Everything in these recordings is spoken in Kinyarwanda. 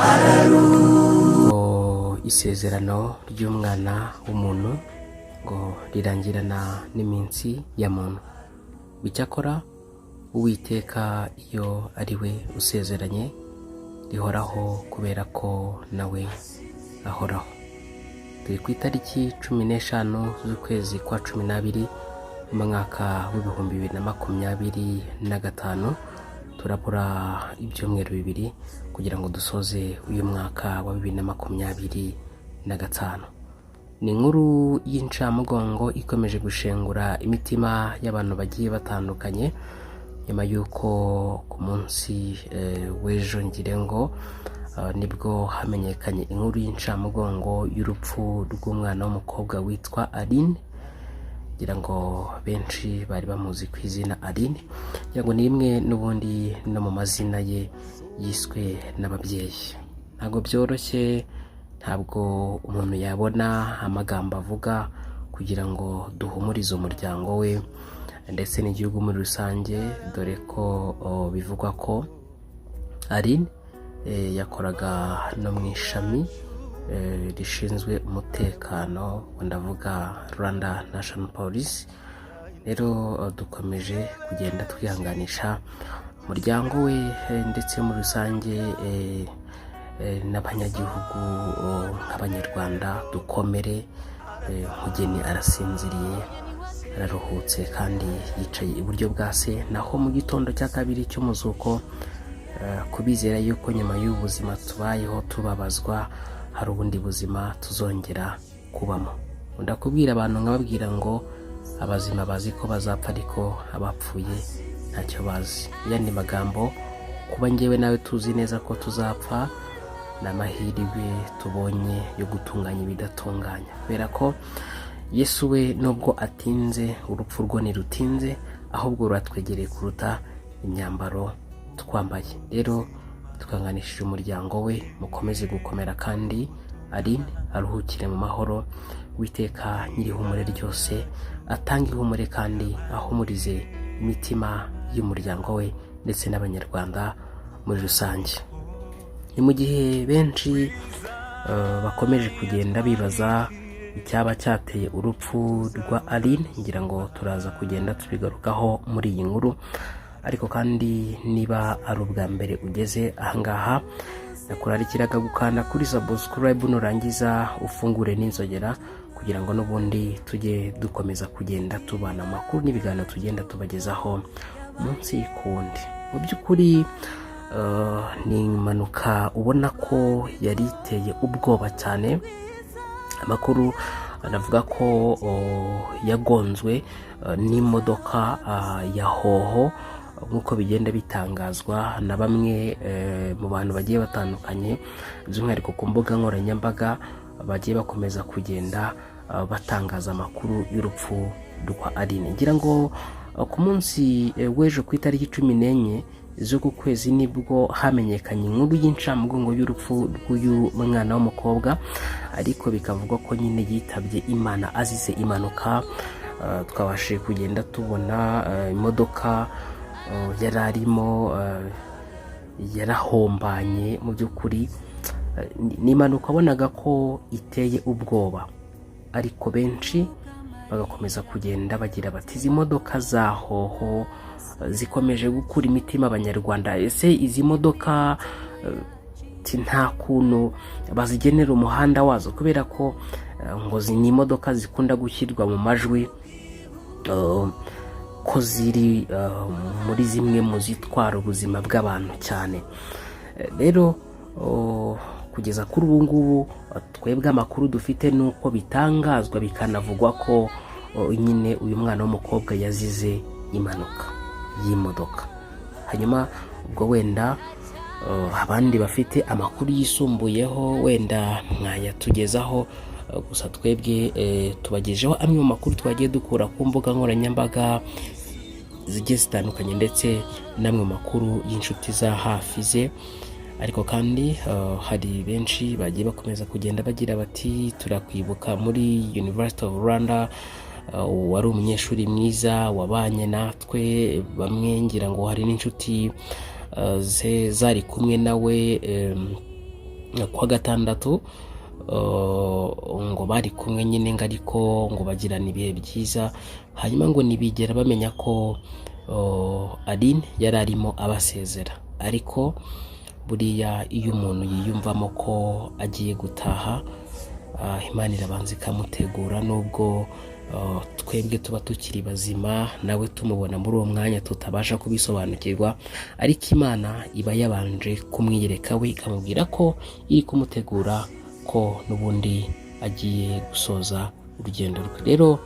ngo isezerano ry'umwana w'umuntu ngo rirangirana n'iminsi ya muntu. Bicyakora Uwiteka iyo ari we usezeranye rihoraho kubera ko nawe ahoraho. Turi ku itariki 15 z'ukwezi kwa 12 mu mwaka w'ibihumbi 2025. Turapura ibyumweru bibiri kugira ngo dusoze uyu mwaka wa 2025. Ni inkuru y'incamugongo ikomeje gushengura imitima y'abantu bagiye batandukanye nyuma y'uko ku munsi w'ejo ngirengo nibwo hamenyekanye inkuru y'incamugongo y'urupfu rw'umwana w'umukobwa witwa Aline. Ngira ngo benshi bari bamuzi ku izina Aline, ngira ngo ni rimwe n'ubundi no mu mazina ye yiswe n'ababyeyi. Ntabwo byoroshye, ntabwo umuntu yabona amagambo avuga kugira ngo duhumurize umuryango we ndetse n'igihugu muri rusange, dore ko bivugwa ko Aline yakoraga no mu ishami rishinzwe umutekano, ndavuga Rwanda National Police. Rero dukomeje kugenda twihanganisha umuryango we ndetse muri rusange n'abanyagihugu nk'abanyarwanda. Dukomere, Mugeni arasinziriye, araruhutse kandi yicaye iburyo bwa se. Naho mu gitondo cya kabiri cy'umuzuko, kubizera yuko nyuma y'ubuzima tubayeho tubabazwa hari ubundi buzima tuzongera kubamo. Ndakubwira abantu nkababwira ngo abazima bazi ko bazapfa ariko abapfuye ntacyo bazi. Yandi magambo, kuba ngewe nawe tuzi neza ko tuzapfa n'amahirwe tubonye yo gutunganya ibidatunganya, kubera ko Yesu we nubwo atinze, urupfu rwo ntirutinze, ahubwo ruratwegereye kuruta imyambaro twambaye. Rero twanganishije umuryango we, mukomeze gukomera kandi Aline aruhukire mu mahoro. Uwiteka nyirihumure ryose atanga ihumure kandi ahumurize imitima y'umuryango we ndetse n'abanyarwanda muri rusange. Ni mu gihe benshi bakomeje kugenda bibaza icyaba cyateye urupfu rwa Aline, ngira ngo turaza kugenda tubigarukaho muri iyi nkuru. Ariko kandi niba ari ubwa mbere ugeze ahangaha, nakurarikiraga gukanda kuri subscribe nurangiza ufungure n'inzogera kugira ngo n'ubundi tujye dukomeza kugenda tubana amakuru n'ibiganiro tugenda tubagezaho umunsi ku wundi. Mu by'ukuri ni impanuka ubona ko yari iteye ubwoba cyane. Amakuru anavuga ko yagonzwe n'imodoka ya hoho, nk'uko bigenda bitangazwa na bamwe mu bantu bagiye batandukanye, by'umwihariko ku mbuga nkoranyambaga bagiye bakomeza kugenda batangaza amakuru y'urupfu rwa Aline. Ngira ngo ku munsi w'ejo ku itariki 14 z'uku kwezi nibwo hamenyekanye inkuru y'incamugongo y'urupfu rw'uyu mwana w'umukobwa, ariko bikavugwa ko nyine yitabye Imana azize impanuka. Twabashije kugenda tubona imodoka yari arimo yarahombanye. Mu by'ukuri ni impanuka wabonaga ko iteye ubwoba, ariko benshi bagakomeza kugenda bagira bati izi modoka za hoho zikomeje gukura imitima abanyarwanda. Ese izi modoka nta kuntu bazigenera umuhanda wazo, kubera ko ngo ni imodoka zikunda gushyirwa mu majwi ko ziri muri zimwe mu zitwara ubuzima bw'abantu cyane. Rero kugeza kuri ubu ngubu twebwe amakuru dufite nuko bitangazwa bikanavugwa ko nyine uyu mwana w'umukobwa yazize impanuka y'imodoka. Hanyuma ubwo wenda abandi bafite amakuru yisumbuyeho wenda mwayatugezaho, gusa twebwe tubagejeho amwe mu makuru twagiye dukura ku mbuga nkoranyambaga zigiye zitandukanye ndetse n'amwe mu makuru y'inshuti za hafi ze. Ariko kandi hari benshi bagiye bakomeza kugenda bagira bati turakwibuka muri University of Rwanda, wari umunyeshuri mwiza wabanye natwe. Bamwe ngira ngo hari n'inshuti ze zari kumwe nawe kuwa gatandatu ngo bari kumwe nyine ngo ariko ngo bagirana ibihe byiza, hanyuma ngo ntibigera bamenya ko Aline yari arimo abasezera. Ariko buriya iyo umuntu yiyumvamo ko agiye gutaha, Imana irabanza ikamutegura, nubwo twebwe tuba tukiri bazima nawe tumubona muri uwo mwanya tutabasha kubisobanukirwa, ariko Imana iba yabanje kumwiyereka we ikamubwira ko iri kumutegura ko n'ubundi agiye gusoza urugendo rwe. Rero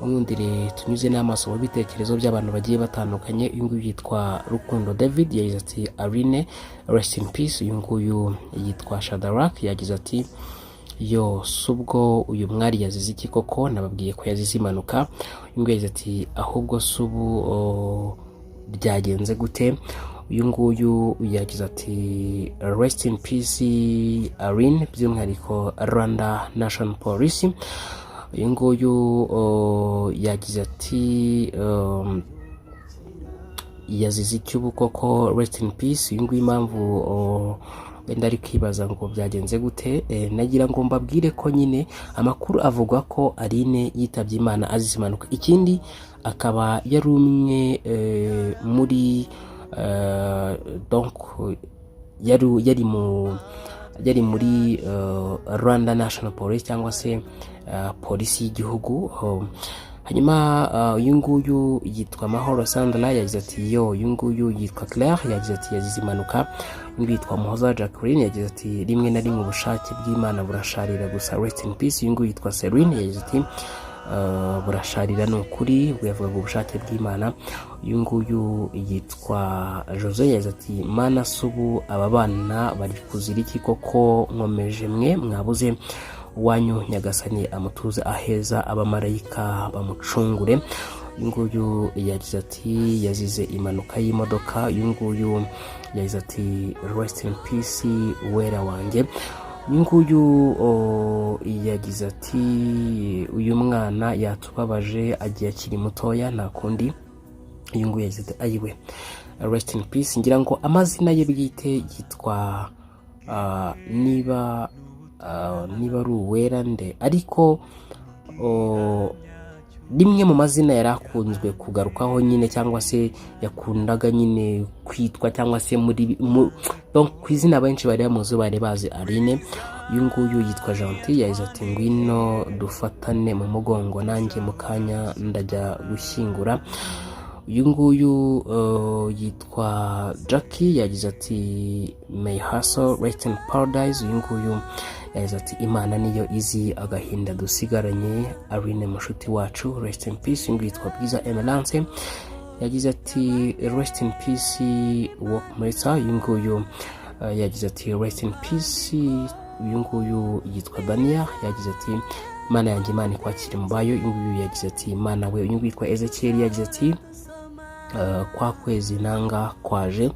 mwundire tunyuze n'amaso mu bitekerezo by'abantu bagiye batandukanye. Uyu nguyu yitwa Rukundo David yagize ati Aline rest in peace. Uyu nguyu yitwa Shadrack yagize ati yo subwo uyu mwari yazize iki koko, nababwiye ko yazize impanuka. Uyu nguyu yagize ati ahubwo subu byagenze gute. Uyu nguyu yagize ati rest in peace Aline, by'umwihariko Rwanda National Police. Uyu nguyu yagize ati yazize icyubu koko rest in peace. Uyu nguyu impamvu wenda ari kwibaza ngo byagenze gute, nagira ngo mbabwire ko nyine amakuru avuga ko Aline yitabye Imana azize impanuka. Ikindi akaba yari umwe muri donc yari muri Rwanda National Police cyangwa se polisi y'igihugu. Hanyuma uyu nguyu yitwa Mahoro Sandra yagize ati yo. Uyu nguyu yitwa Claire yagize ati yazize impanuka. Uyu yitwa Muhoza Jacqueline yagize ati rimwe na rimwe ubushake bw'Imana burasharira gusa rest in peace. Uyu nguyu yitwa Celine yagize ati burasharira ni ukuri, buyavuga ubushake bw'Imana. Uyu nguyu yitwa Jose yagize ati mana subu aba bana bari kuzira iki koko, nkomeje mwe mwabuze wanyu nyagasani amutuze aheza, abamarayika bamucungure. Uyu nguyu yagize ati yazize impanuka y'imodoka. Uyu nguyu yagize ati rest in peace wera wanjye. Uyu nguyu yagize ati uyu mwana yatubabaje agiye akiri mutoya nta kundi. Uyu nguyu yagize ati ayiwe rest in peace. Ngira ngo amazina ye bwite yitwa niba ari uwera nde, ariko rimwe mu mazina yari akunzwe kugarukaho nyine, cyangwa se yakundaga nyine kwitwa, cyangwa se ku izina benshi bari bamuzi bari bazi Aline. Uyu nguyu yitwa Gentil yagize ati ngwino dufatane mu mugongo nanjye mu kanya ndajya gushyingura. Uyu nguyu yitwa Jackie yagize ati may hustle rest in paradise. Uyu nguyu yagize ati Imana niyo izi agahinda dusigaranye, Aline mushuti wacu rest in peace. Uyu nguyu yitwa Bwiza Emelance yagize ati rest in peace Walk Mesa. Uyu nguyu yagize ati rest in peace. Uyu nguyu yitwa Dania yagize ati Mana yanjye Imana ikwakire mu bayo. Uyu nguyu yagize ati Mana we. Uyu nguyu yitwa Ezekiel yagize ati kwa kwezi nanga kwaje.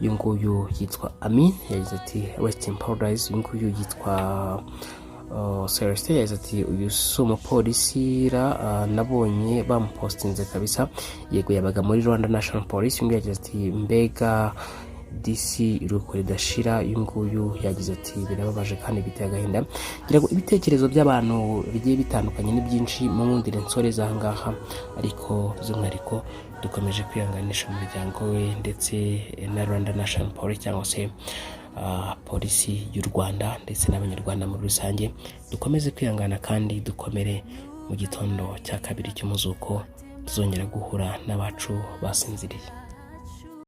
Uyu nguyu yitwa Amin yagize ati rest in paradise. Uyu nguyu yitwa Celestin yagize ati uyu si umupolisi nabonye bamupostinze kabisa, yego yabaga muri Rwanda National Police. Uyu nguyu yagize ati mbega DC iruko ridashira. Uyu nguyu yagize ati birababaje kandi biteye agahinda. Ngira ngo ibitekerezo by'abantu bigiye bitandukanye ni byinshi mu nkundire nsoreza aha ngaha, ariko by'umwihariko dukomeje kwihanganisha umuryango we ndetse na Rwanda National Police cyangwa se polisi y'u Rwanda ndetse n'abanyarwanda muri rusange. Dukomeze kwihangana kandi dukomere. Mu gitondo cya kabiri cy'umuzuko tuzongera guhura n'abacu basinziriye.